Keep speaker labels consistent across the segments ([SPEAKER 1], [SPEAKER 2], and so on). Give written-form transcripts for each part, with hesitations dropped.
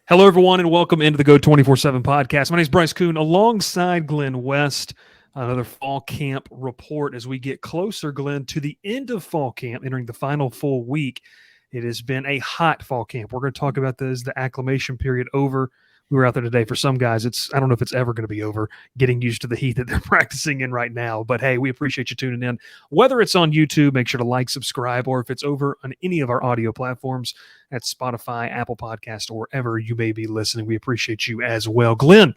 [SPEAKER 1] Hello, everyone, and welcome into the Go 24/7 podcast. My name is Bryce Koon, alongside Glen West. Another fall camp report as we get closer, Glen, to the end of fall camp, entering the final full week. It has been a hot fall camp. We're going to talk about this, the acclimation period over. We were out there today. For some guys, I don't know if it's ever going to be over, getting used to the heat that they're practicing in right now. But hey, we appreciate you tuning in. Whether it's on YouTube, make sure to like, subscribe, or if it's over on any of our audio platforms at Spotify, Apple Podcast, or wherever you may be listening, we appreciate you as well. Glen,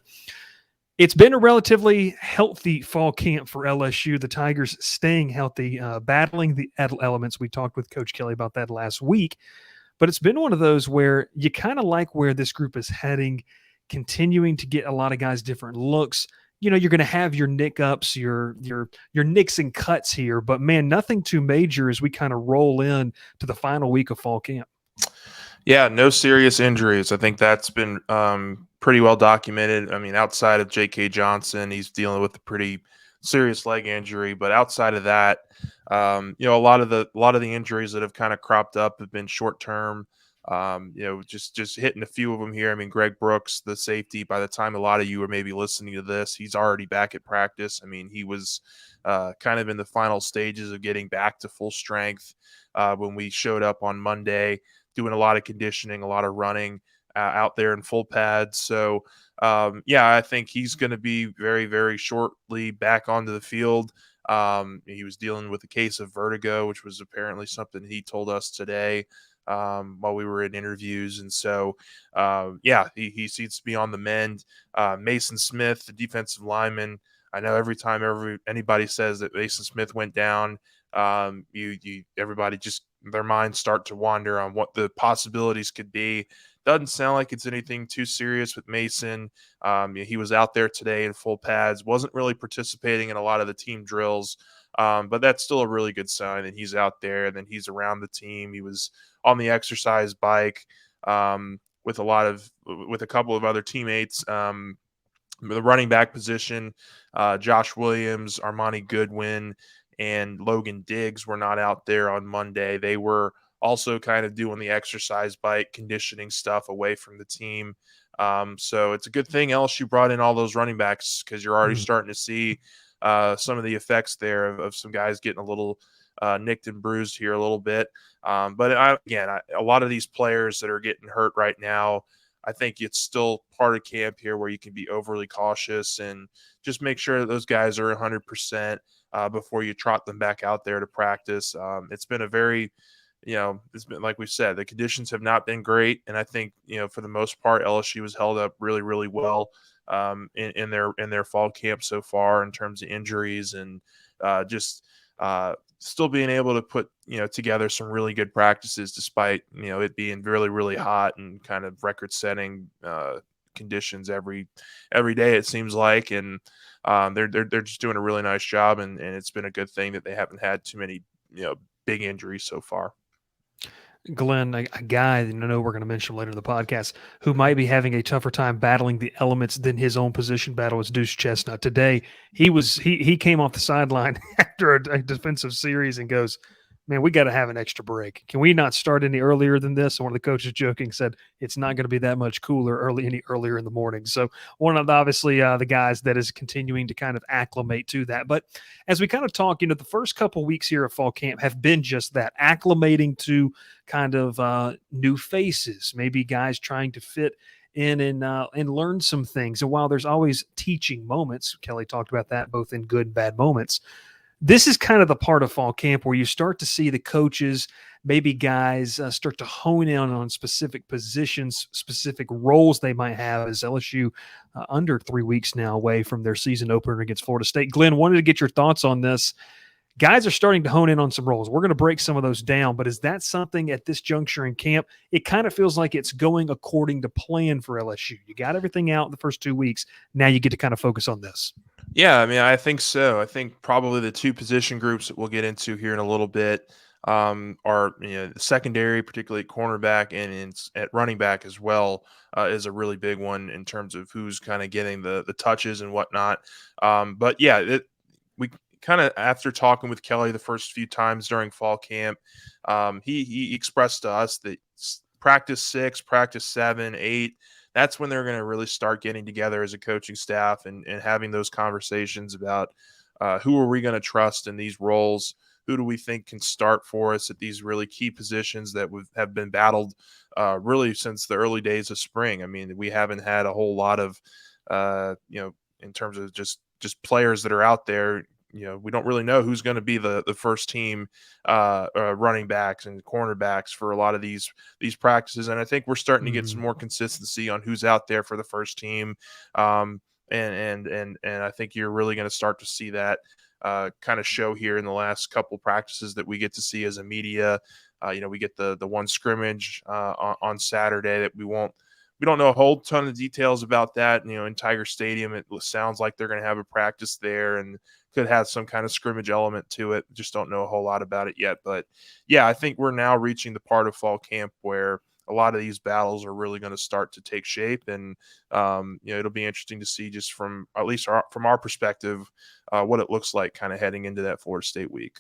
[SPEAKER 1] it's been a relatively healthy fall camp for LSU. The Tigers staying healthy, battling the elements. We talked with Coach Kelly about that last week. But it's been one of those where you kind of like where this group is heading, continuing to get a lot of guys different looks. You know, you're going to have your nick ups, your nicks and cuts here, but man, nothing too major as we kind of roll in to the final week of fall camp.
[SPEAKER 2] Yeah, no serious injuries. I think that's been pretty well documented. I mean, outside of J.K. Johnson, he's dealing with a pretty serious leg injury, but outside of that, a lot of the injuries that have kind of cropped up have been short term. Just hitting a few of them here. I mean, Greg Brooks, the safety. By the time a lot of you are maybe listening to this, he's already back at practice. I mean, he was kind of in the final stages of getting back to full strength when we showed up on Monday, doing a lot of conditioning, a lot of running out there in full pads. So, I think he's going to be very, very shortly back onto the field. He was dealing with a case of vertigo, which was apparently something he told us today while we were in interviews. And so, he seems to be on the mend. Mason Smith, the defensive lineman, I know every time anybody says that Mason Smith went down, everybody just their minds start to wander on what the possibilities could be. Doesn't sound like it's anything too serious with Mason. He was out there today in full pads, wasn't really participating in a lot of the team drills, but that's still a really good sign that he's out there and then he's around the team. He was on the exercise bike with a couple of other teammates. The running back position, Josh Williams, Armani Goodwin, and Logan Diggs were not out there on Monday. They were also kind of doing the exercise bike conditioning stuff away from the team. So it's a good thing LSU brought in all those running backs because you're already starting to see some of the effects there of some guys getting a little nicked and bruised here a little bit. But a lot of these players that are getting hurt right now, I think it's still part of camp here where you can be overly cautious and just make sure that those guys are 100% before you trot them back out there to practice. It's been it's been, like we said, the conditions have not been great. And I think, for the most part, LSU has held up really, really well in their fall camp so far in terms of injuries and still being able to put, together some really good practices despite, it being really, really hot and kind of record setting conditions every day, it seems like. And they're just doing a really nice job. And it's been a good thing that they haven't had too many, big injuries so far.
[SPEAKER 1] Glen, a guy that I know we're going to mention later in the podcast, who might be having a tougher time battling the elements than his own position battle is Deuce Chestnut. Today, he came off the sideline after a defensive series and goes, "Man, we got to have an extra break. Can we not start any earlier than this?" And one of the coaches joking said, "It's not going to be that much cooler any earlier in the morning." So one of the guys that is continuing to kind of acclimate to that. But as we kind of talk, the first couple weeks here of fall camp have been just that, acclimating to kind of new faces, maybe guys trying to fit in and learn some things. And while there's always teaching moments, Kelly talked about that both in good and bad moments. This is kind of the part of fall camp where you start to see the coaches, maybe guys start to hone in on specific positions, specific roles they might have as LSU under 3 weeks now away from their season opener against Florida State. Glen, wanted to get your thoughts on this. Guys are starting to hone in on some roles. We're going to break some of those down, but is that something at this juncture in camp? It kind of feels like it's going according to plan for LSU. You got everything out in the first 2 weeks. Now you get to kind of focus on this.
[SPEAKER 2] Yeah, I mean, I think so. I think probably the two position groups that we'll get into here in a little bit are the secondary, particularly at cornerback and at running back as well, is a really big one in terms of who's kind of getting the touches and whatnot. We kind of, after talking with Kelly the first few times during fall camp, he expressed to us that practice 6, practice 7, 8, that's when they're going to really start getting together as a coaching staff and having those conversations about who are we going to trust in these roles? Who do we think can start for us at these really key positions that have been battled really since the early days of spring? I mean, we haven't had a whole lot of, in terms of just players that are out there. We don't really know who's going to be the first team running backs and cornerbacks for a lot of these practices, and I think we're starting to get some more consistency on who's out there for the first team, and I think you're really going to start to see that kind of show here in the last couple practices that we get to see as a media. We get the one scrimmage on Saturday that we don't know a whole ton of details about that. In Tiger Stadium, it sounds like they're going to have a practice there and could have some kind of scrimmage element to it. Just don't know a whole lot about it yet. But yeah, I think we're now reaching the part of fall camp where a lot of these battles are really going to start to take shape. And, it'll be interesting to see just from at least from our perspective, what it looks like kind of heading into that Florida State week.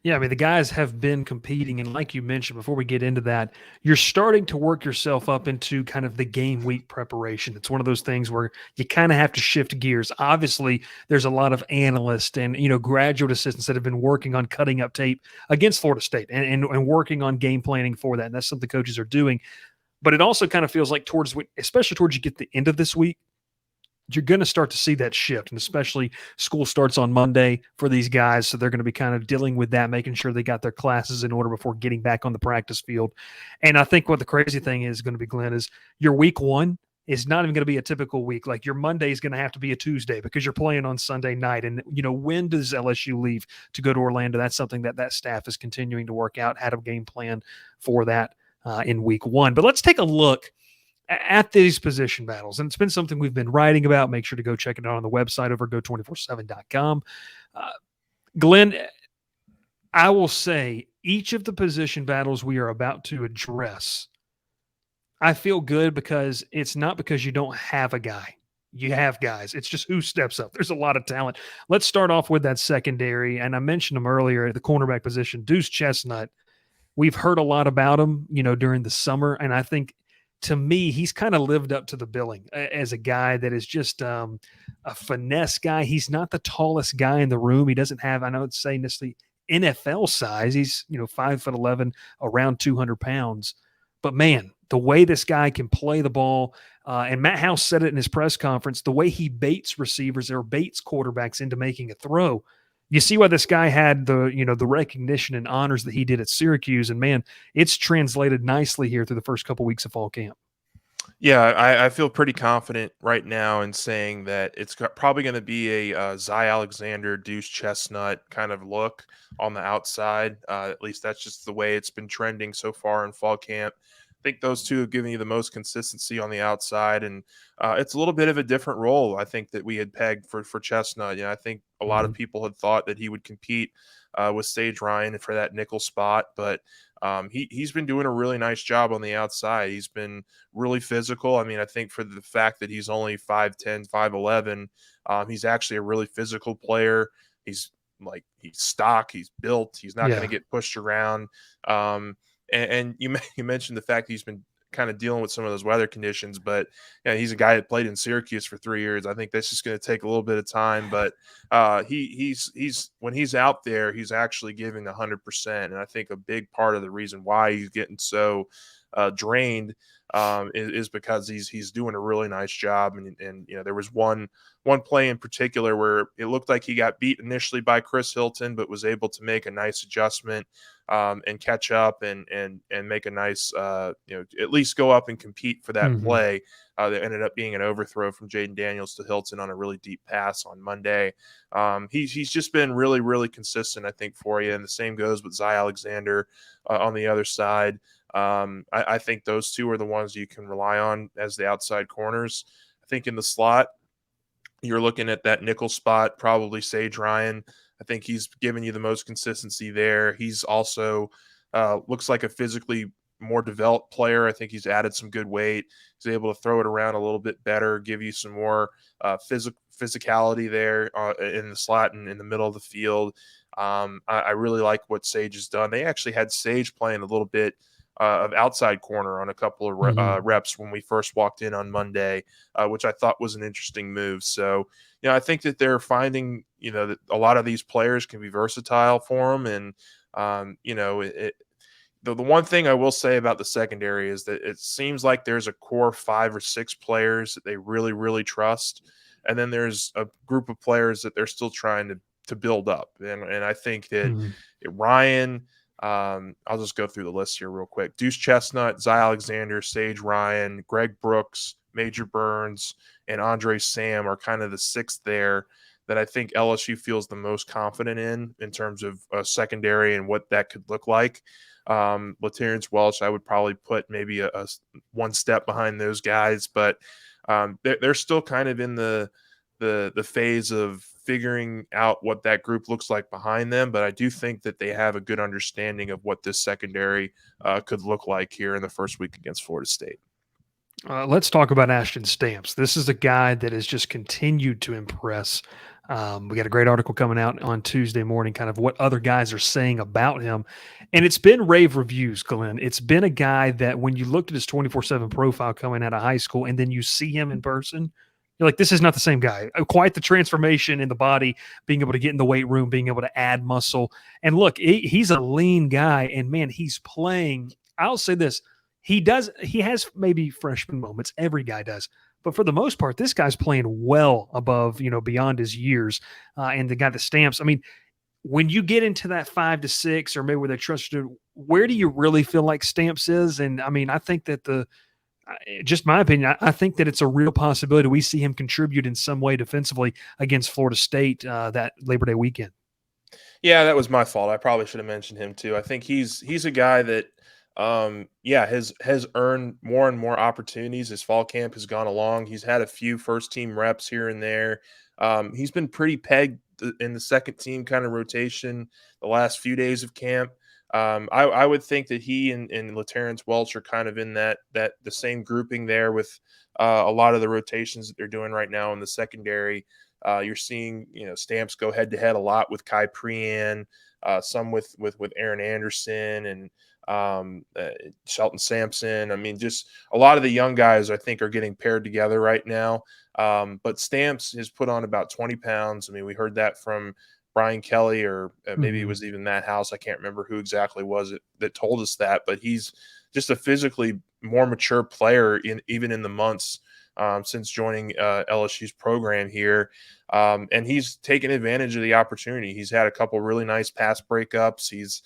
[SPEAKER 1] Yeah, I mean, the guys have been competing. And like you mentioned, before we get into that, you're starting to work yourself up into kind of the game week preparation. It's one of those things where you kind of have to shift gears. Obviously, there's a lot of analysts and, graduate assistants that have been working on cutting up tape against Florida State and working on game planning for that. And that's something coaches are doing. But it also kind of feels like especially towards you get the end of this week, you're going to start to see that shift. And especially school starts on Monday for these guys. So they're going to be kind of dealing with that, making sure they got their classes in order before getting back on the practice field. And I think what the crazy thing is going to be, Glenn, is your week one is not even going to be a typical week. Like your Monday is going to have to be a Tuesday because you're playing on Sunday night. And, when does LSU leave to go to Orlando? That's something that staff is continuing to work out, had a game plan for that in week one. But let's take a look at these position battles. And it's been something we've been writing about. Make sure to go check it out on the website over go247.com. Glenn, I will say each of the position battles we are about to address, I feel good because it's not because you don't have a guy. You have guys. It's just who steps up. There's a lot of talent. Let's start off with that secondary. And I mentioned him earlier at the cornerback position, Deuce Chestnut. We've heard a lot about him, during the summer. And I think to me, he's kind of lived up to the billing as a guy that is just a finesse guy. He's not the tallest guy in the room. He doesn't have, I know it's saying necessarily NFL size. He's, 5'11", around 200 pounds. But man, the way this guy can play the ball, and Matt House said it in his press conference, the way he baits receivers or baits quarterbacks into making a throw. You see why this guy had the recognition and honors that he did at Syracuse, and man, it's translated nicely here through the first couple weeks of fall camp.
[SPEAKER 2] Yeah, I feel pretty confident right now in saying that it's probably going to be a Zy Alexander, Deuce Chestnut kind of look on the outside. At least that's just the way it's been trending so far in fall camp. I think those two have given you the most consistency on the outside, and it's a little bit of a different role. I think that we had pegged for Chestnut. I think a lot of people had thought that he would compete with Sage Ryan for that nickel spot, but he's been doing a really nice job on the outside. He's been really physical. I mean, I think for the fact that he's only 5'10", 5'11", he's actually a really physical player. He's stock. He's built. He's not going to get pushed around. And you mentioned the fact that he's been kind of dealing with some of those weather conditions, but he's a guy that played in Syracuse for 3 years. I think that's just going to take a little bit of time, but he's when he's out there, he's actually giving 100%. And I think a big part of the reason why he's getting so drained is because he's doing a really nice job. And there was one play in particular where it looked like he got beat initially by Chris Hilton, but was able to make a nice adjustment and catch up and make a nice, at least go up and compete for that play. That ended up being an overthrow from Jaden Daniels to Hilton on a really deep pass on Monday. He's just been really, really consistent, I think, for you. And the same goes with Zy Alexander on the other side. I think those two are the ones you can rely on as the outside corners. I think in the slot, you're looking at that nickel spot, probably Sage Ryan. I think he's given you the most consistency there. He's also looks like a physically more developed player. I think he's added some good weight. He's able to throw it around a little bit better, give you some more physicality there in the slot and in the middle of the field. I really like what Sage has done. They actually had Sage playing a little bit of outside corner on a couple of reps when we first walked in on Monday, which I thought was an interesting move. So, I think that they're finding, that a lot of these players can be versatile for them. And, the one thing I will say about the secondary is that it seems like there's a core 5 or 6 players that they really, really trust. And then there's a group of players that they're still trying to build up. And I think that Ryan, I'll just go through the list here real quick. Deuce Chestnut, Zy Alexander, Sage Ryan, Greg Brooks, Major Burns, and Andre Sam are kind of the 6th there that I think LSU feels the most confident in terms of secondary and what that could look like. Laterrence Welch, I would probably put maybe a one step behind those guys, but they're still kind of in the phase of figuring out what that group looks like behind them. But I do think that they have a good understanding of what this secondary could look like here in the first week against Florida State.
[SPEAKER 1] Let's talk about Ashton Stamps. This is a guy that has just continued to impress. We got a great article coming out on Tuesday morning, kind of what other guys are saying about him. And it's been rave reviews, Glenn. It's been a guy that when you looked at his 24/7 profile coming out of high school and then you see him in person, you're like, this is not the same guy. Quite the transformation in the body, being able to get in the weight room, being able to add muscle. And look, he's a lean guy. And man, he's playing. I'll say this. He has maybe freshman moments. Every guy does. But for the most part, this guy's playing well above, beyond his years. And the guy that Stamps, I mean, when you get into that 5 to 6 or maybe where they trust you, where do you really feel like Stamps is? And I mean, I think that just my opinion, I think that it's a real possibility we see him contribute in some way defensively against Florida State that Labor Day weekend.
[SPEAKER 2] Yeah, that was my fault. I probably should have mentioned him too. I think he's a guy that has earned more and more opportunities as fall camp has gone along. He's had a few first team reps here and there. He's been pretty pegged in the second team kind of rotation the last few days of camp. I would think that he and Laterrence Welch are kind of in that the same grouping there with a lot of the rotations that they're doing right now in the secondary. You're seeing Stamps go head to head a lot with Kai Prean, some with Aaron Anderson and Shelton Sampson. I mean, just a lot of the young guys I think are getting paired together right now. But Stamps has put on about 20 pounds. I mean, we heard that from Brian Kelly or maybe it was even Matt House. I can't remember who exactly was it that told us that, but he's just a physically more mature player even in the months since joining LSU's program here. And he's taken advantage of the opportunity. He's had a couple really nice pass breakups. He's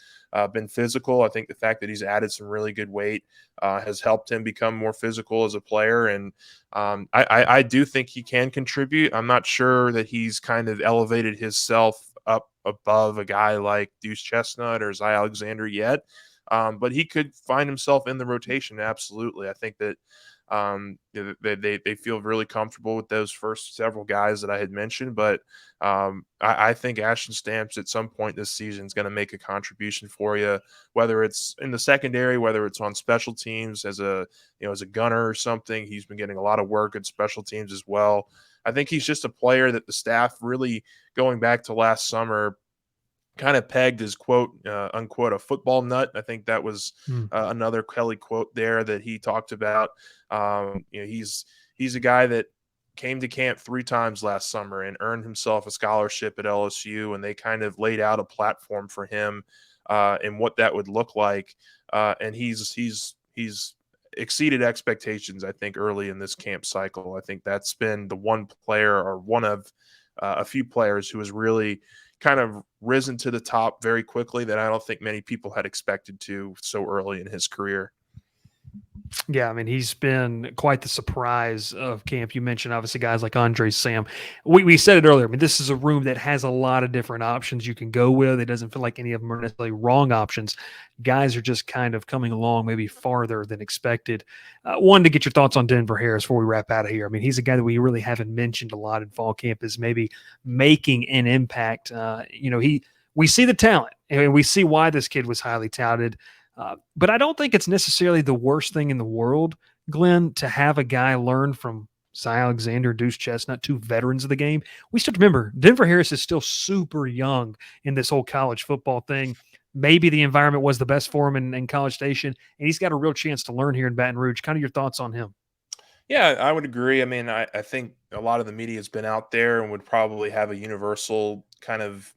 [SPEAKER 2] been physical. I think the fact that he's added some really good weight has helped him become more physical as a player. And I do think he can contribute. I'm not sure that he's kind of elevated himself up above a guy like Deuce Chestnut or Zy Alexander yet. But he could find himself in the rotation. Absolutely. I think that they feel really comfortable with those first several guys that I had mentioned, but I think Ashton Stamps at some point this season is going to make a contribution for you, whether it's in the secondary, whether it's on special teams as a gunner or something. He's been getting a lot of work at special teams as well. I think he's just a player that the staff really, going back to last summer, kind of pegged as quote unquote a football nut. I think that was another Kelly quote there that he talked about. He's a guy that came to camp 3 times last summer and earned himself a scholarship at LSU, and they kind of laid out a platform for him and what that would look like. And he's exceeded expectations, I think, early in this camp cycle. I think that's been the one player or one of a few players who has really kind of risen to the top very quickly that I don't think many people had expected to so early in his career.
[SPEAKER 1] Yeah, I mean, he's been quite the surprise of camp. You mentioned, obviously, guys like Andre Sam. We said it earlier. I mean, this is a room that has a lot of different options you can go with. It doesn't feel like any of them are necessarily wrong options. Guys are just kind of coming along maybe farther than expected. One, to get your thoughts on Denver Harris before we wrap out of here. I mean, he's a guy that we really haven't mentioned a lot in fall camp is maybe making an impact. We see the talent, and we see why this kid was highly touted. But I don't think it's necessarily the worst thing in the world, Glenn, to have a guy learn from Cy Alexander, Deuce Chestnut, 2 veterans of the game. We still remember Denver Harris is still super young in this whole college football thing. maybe the environment was the best for him in College Station, and he's got a real chance to learn here in Baton Rouge. Kind of your thoughts on him?
[SPEAKER 2] Yeah, I would agree. I mean, I think a lot of the media has been out there and would probably have a universal kind of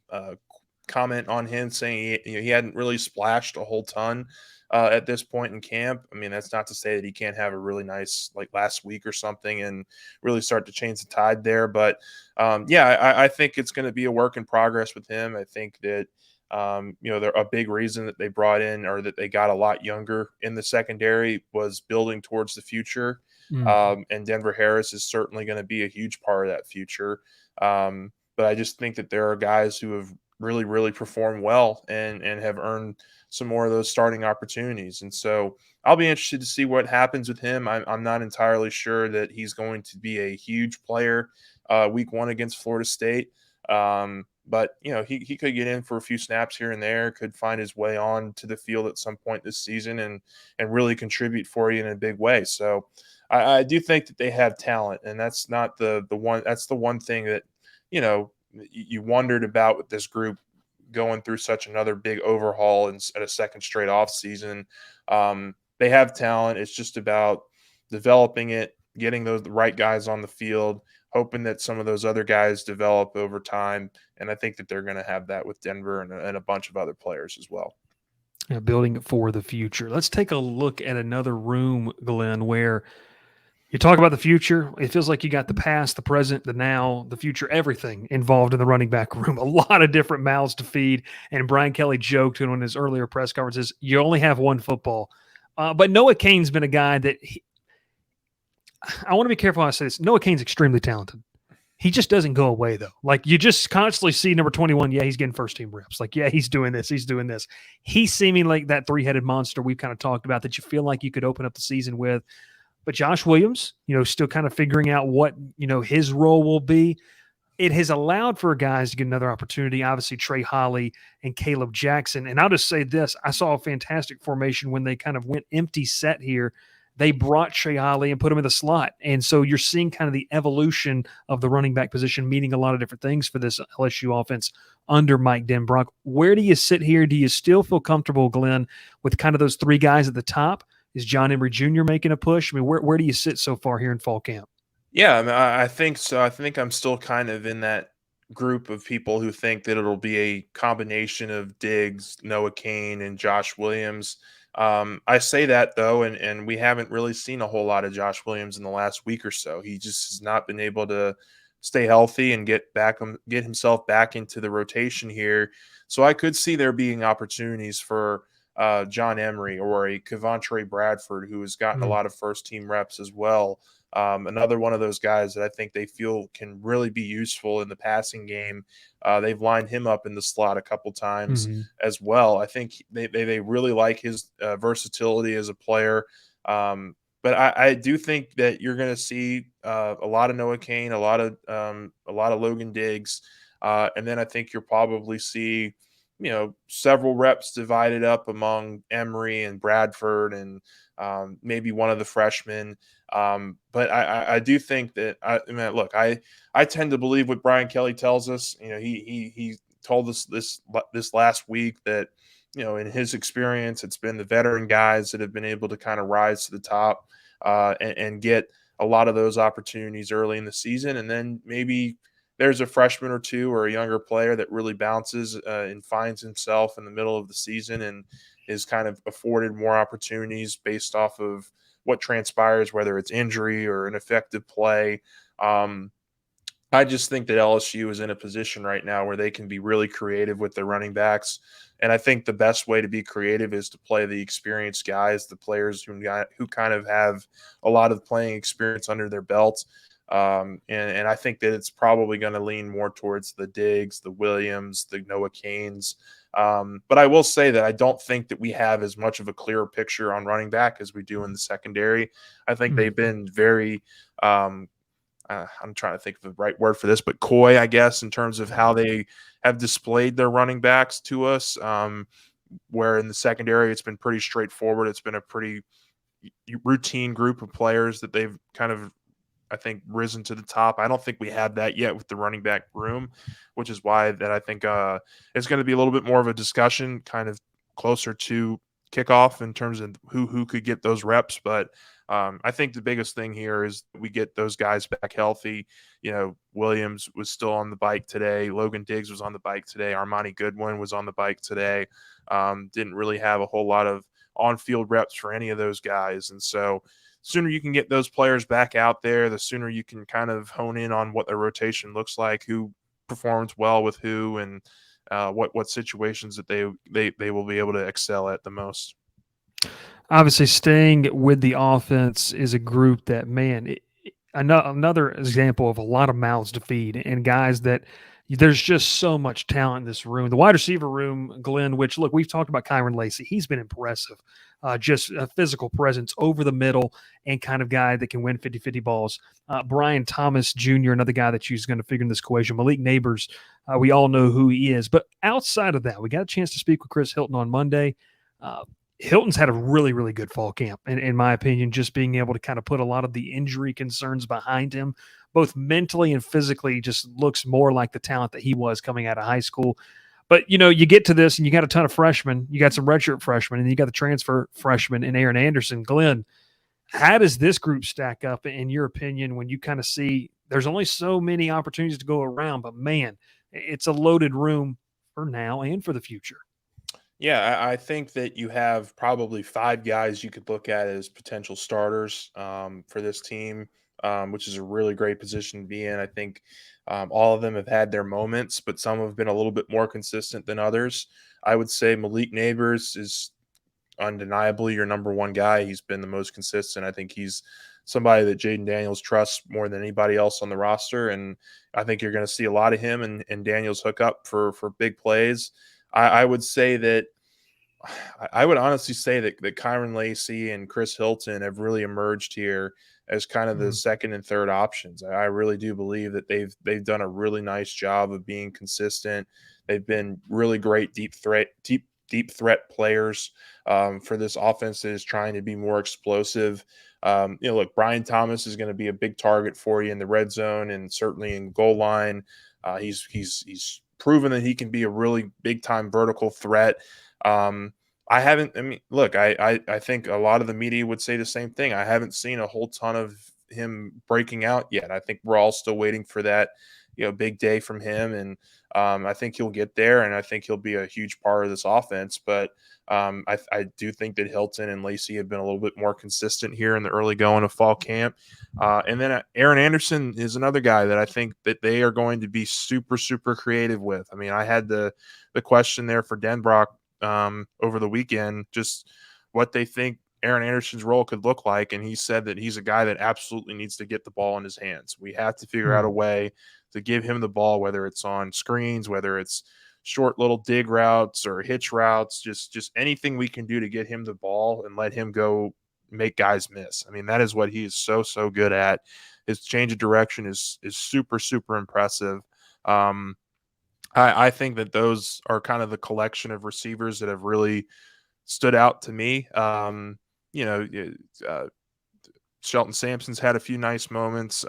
[SPEAKER 2] comment on him saying he hadn't really splashed a whole ton at this point in camp. I mean, that's not to say that he can't have a really nice like last week or something and really start to change the tide there. But yeah, I think it's going to be a work in progress with him. I think that they're a big reason that they brought in or that they got a lot younger in the secondary was building towards the future.
[SPEAKER 1] Mm.
[SPEAKER 2] And Denver Harris is certainly going to be a huge part of that future. But I just think that there are guys who have really, really performed well and have earned some more of those starting opportunities. And so I'll be interested to see what happens with him. I'm not entirely sure that he's going to be a huge player week one against Florida State. But he could get in for a few snaps here and there, could find his way on to the field at some point this season and really contribute for you in a big way. So I do think that they have talent, and that's not the one. That's the one thing that you wondered about with this group going through such another big overhaul and at a second straight off season. They have talent. It's just about developing it, getting the right guys on the field, hoping that some of those other guys develop over time. And I think that they're going to have that with Denver and a bunch of other players as well.
[SPEAKER 1] Building it for the future. Let's take a look at another room, Glenn, where you talk about the future. It feels like you got the past, the present, the now, the future, everything involved in the running back room. A lot of different mouths to feed. And Brian Kelly joked in one of his earlier press conferences, you only have one football. But Noah Cain's been a guy that I want to be careful how I say this. Noah Cain's extremely talented. He just doesn't go away, though. Like, you just constantly see number 21, yeah, he's getting first-team reps. Like, yeah, he's doing this, he's doing this. He's seeming like that three-headed monster we've kind of talked about that you feel like you could open up the season with. But Josh Williams, still kind of figuring out what, his role will be. It has allowed for guys to get another opportunity. Obviously, Trey Holly and Caleb Jackson. And I'll just say this. I saw a fantastic formation when they kind of went empty set here. They brought Trey Holly and put him in the slot. And so you're seeing kind of the evolution of the running back position, meaning a lot of different things for this LSU offense under Mike Denbrock. Where do you sit here? Do you still feel comfortable, Glenn, with kind of those three guys at the top? Is John Emery Jr. making a push? I mean, where do you sit so far here in fall camp?
[SPEAKER 2] Yeah, I mean, I think so. I think I'm still kind of in that group of people who think that it'll be a combination of Diggs, Noah Cain, and Josh Williams. I say that though, and we haven't really seen a whole lot of Josh Williams in the last week or so. He just has not been able to stay healthy and get himself back into the rotation here. So I could see there being opportunities for John Emery or a Kevontre Bradford, who has gotten a lot of first team reps as well. Another one of those guys that I think they feel can really be useful in the passing game. They've lined him up in the slot a couple times as well. I think they really like his versatility as a player. But I do think that you're going to see a lot of Noah Cain, a lot of Logan Diggs, and then I think you'll probably see several reps divided up among Emery and Bradford and maybe one of the freshmen. But I do think that I mean, look, I tend to believe what Brian Kelly tells us. He told us this last week that in his experience, it's been the veteran guys that have been able to kind of rise to the top and get a lot of those opportunities early in the season, and then maybe there's a freshman or two or a younger player that really bounces and finds himself in the middle of the season and is kind of afforded more opportunities based off of what transpires, whether it's injury or an effective play. I just think that LSU is in a position right now where they can be really creative with their running backs. And I think the best way to be creative is to play the experienced guys, the players who kind of have a lot of playing experience under their belt. And I think that it's probably going to lean more towards the Diggs, the Williams, the Noah Cains. But I will say that I don't think that we have as much of a clearer picture on running back as we do in the secondary. I think they've been very I'm trying to think of the right word for this, but coy, I guess, in terms of how they have displayed their running backs to us. Where in the secondary, it's been pretty straightforward. It's been a pretty routine group of players that they've kind of, I think, risen to the top. I don't think we have that yet with the running back room, which is why that I think it's going to be a little bit more of a discussion kind of closer to kickoff in terms of who could get those reps. But I think the biggest thing here is we get those guys back healthy. Williams was still on the bike today. Logan Diggs was on the bike today. Armani Goodwin was on the bike today. Didn't really have a whole lot of on-field reps for any of those guys. And so sooner you can get those players back out there, the sooner you can kind of hone in on what the rotation looks like, who performs well with who, and what situations that they will be able to excel at the most.
[SPEAKER 1] Obviously, staying with the offense is a group that, man, another example of a lot of mouths to feed and guys that there's just so much talent in this room. The wide receiver room, Glenn, which, look, we've talked about Kyron Lacey. He's been impressive. Just a physical presence over the middle and kind of guy that can win 50-50 balls. Brian Thomas Jr., another guy that she's going to figure in this equation. Malik Neighbors, we all know who he is. But outside of that, we got a chance to speak with Chris Hilton on Monday. Hilton's had a really, really good fall camp, in my opinion, just being able to kind of put a lot of the injury concerns behind him, both mentally and physically, just looks more like the talent that he was coming out of high school. But, you get to this and you got a ton of freshmen. You got some redshirt freshmen, and you got the transfer freshman in Aaron Anderson. Glenn, how does this group stack up, in your opinion, when you kind of see there's only so many opportunities to go around, but, man, it's a loaded room for now and for the future?
[SPEAKER 2] Yeah, I think that you have probably 5 guys you could look at as potential starters for this team, which is a really great position to be in. I think all of them have had their moments, but some have been a little bit more consistent than others. I would say Malik Neighbors is undeniably your number one guy. He's been the most consistent. I think he's somebody that Jaden Daniels trusts more than anybody else on the roster, and I think you're going to see a lot of him and Daniels hook up for big plays. I would say that I would honestly say that Kyron Lacey and Chris Hilton have really emerged here as kind of the second and third options. I really do believe that they've done a really nice job of being consistent. They've been really great deep threat players for this offense that is trying to be more explosive. Look, Brian Thomas is going to be a big target for you in the red zone and certainly in goal line. He's proven that he can be a really big time vertical threat. Look, I think a lot of the media would say the same thing. I haven't seen a whole ton of him breaking out yet. I think we're all still waiting for that, big day from him. And I think he'll get there, and I think he'll be a huge part of this offense. But I do think that Hilton and Lacey have been a little bit more consistent here in the early going of fall camp. And then Aaron Anderson is another guy that I think that they are going to be super, super creative with. I mean, I had the question there for Denbrock over the weekend, just what they think Aaron Anderson's role could look like. And he said that he's a guy that absolutely needs to get the ball in his hands. We have to figure out a way to give him the ball, whether it's on screens, whether it's short little dig routes or hitch routes, just anything we can do to get him the ball and let him go make guys miss. I mean, that is what he is so good at. His change of direction is super, super impressive. I think that those are kind of the collection of receivers that have really stood out to me. Shelton Sampson's had a few nice moments.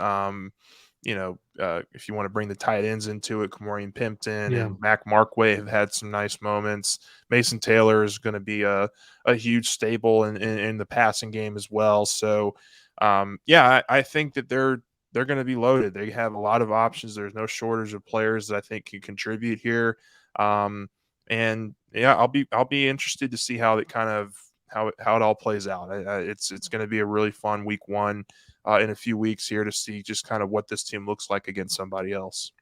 [SPEAKER 2] If you want to bring the tight ends into it, Kamorian Pimpton and Mac Markway have had some nice moments. Mason Taylor is going to be a huge staple in the passing game as well. So, I think that they're going to be loaded. They have a lot of options. There's no shortage of players that I think can contribute here. I'll be interested to see how it all plays out. It's going to be a really fun week one in a few weeks here to see just kind of what this team looks like against somebody else.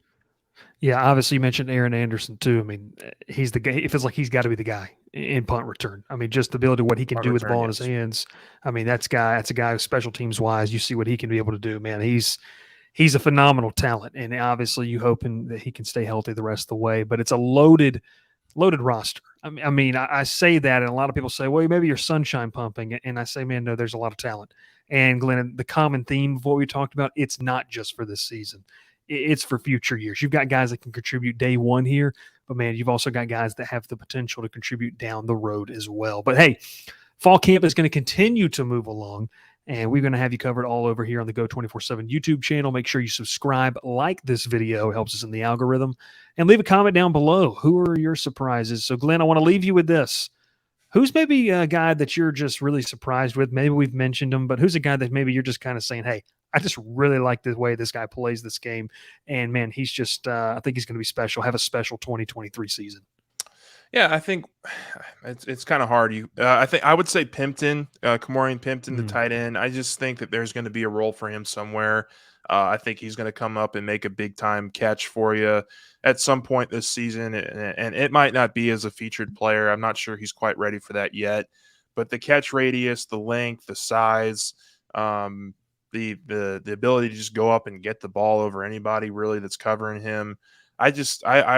[SPEAKER 1] Yeah, obviously you mentioned Aaron Anderson too. I mean, he's the guy. It feels like he's got to be the guy in punt return. I mean, just the ability, what he can do with the ball in his hands. I mean, that's a guy special teams wise. You see what he can be able to do, man. He's a phenomenal talent, and obviously you hoping that he can stay healthy the rest of the way. But it's a loaded roster. I say that, and a lot of people say, well, maybe you're sunshine pumping. And I say, man, no, there's a lot of talent. And Glenn, the common theme of what we talked about, it's not just for this season. It's for future years. You've got guys that can contribute day one here, but man, you've also got guys that have the potential to contribute down the road as well. But hey, fall camp is going to continue to move along, and we're going to have you covered all over here on the Go 24/7 YouTube channel. Make sure you subscribe, like this video, helps us in the algorithm, and leave a comment down below. Who are your surprises? So, Glenn, I want to leave you with this. Who's maybe a guy that you're just really surprised with? Maybe we've mentioned him, but who's a guy that maybe you're just kind of saying, hey, I just really like the way this guy plays this game. And man, he's just, I think he's going to be special, have a special 2023 season.
[SPEAKER 2] Yeah, I think it's kind of hard. I think I would say Pimpton, Kamorian Pimpton, the
[SPEAKER 1] Mm.
[SPEAKER 2] tight end. I just think that there's going to be a role for him somewhere. I think he's going to come up and make a big time catch for you at some point this season, and it might not be as a featured player. I'm not sure he's quite ready for that yet. But the catch radius, the length, the size, the ability to just go up and get the ball over anybody really that's covering him. I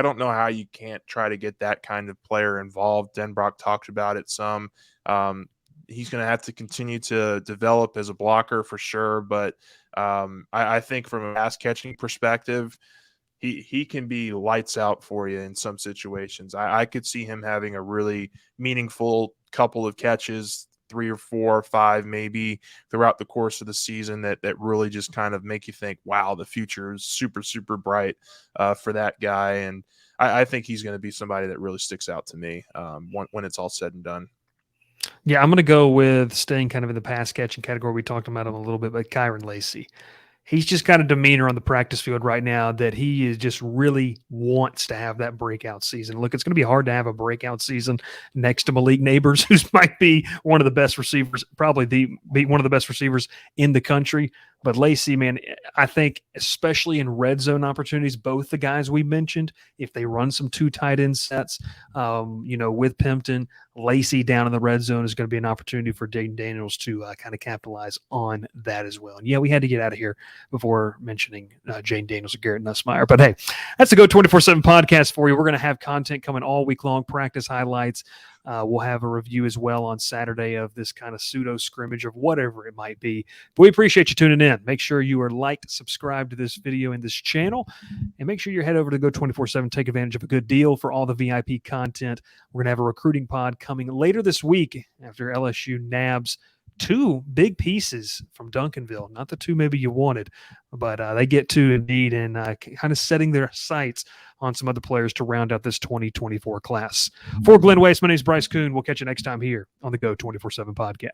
[SPEAKER 2] don't know how you can't try to get that kind of player involved. Denbrock talked about it some. He's going to have to continue to develop as a blocker for sure, but I think from a pass catching perspective, he can be lights out for you in some situations. I could see him having a really meaningful couple of catches, 3 or 4 or 5 maybe throughout the course of the season that really just kind of make you think, wow, the future is super, super bright for that guy. And I think he's going to be somebody that really sticks out to me when it's all said and done.
[SPEAKER 1] Yeah, I'm going to go with staying kind of in the pass catching category. We talked about him a little bit, but Kyron Lacy. He's just got a demeanor on the practice field right now that he is just really wants to have that breakout season. Look, it's going to be hard to have a breakout season next to Malik Neighbors, who might be one of the best receivers, probably be one of the best receivers in the country. But Lacy, man, I think especially in red zone opportunities, both the guys we mentioned, if they run some 2 tight end sets, with Pimpton, Lacy down in the red zone is going to be an opportunity for Jaden Daniels to kind of capitalize on that as well. And yeah, we had to get out of here before mentioning Jane Daniels or Garrett Nussmeyer. But hey, that's the Go 24/7 podcast for you. We're going to have content coming all week long, practice highlights. We'll have a review as well on Saturday of this kind of pseudo scrimmage of whatever it might be. But we appreciate you tuning in. Make sure you are liked, subscribed to this video and this channel, and make sure you head over to Go 24/7. Take advantage of a good deal for all the VIP content. We're going to have a recruiting pod coming later this week after LSU nabs 2 big pieces from Duncanville. Not the 2 maybe you wanted, but they get 2 indeed, and kind of setting their sights on some other players to round out this 2024 class. For Glen Waste, my name is Bryce Koon. We'll catch you next time here on the Go 24/7 podcast.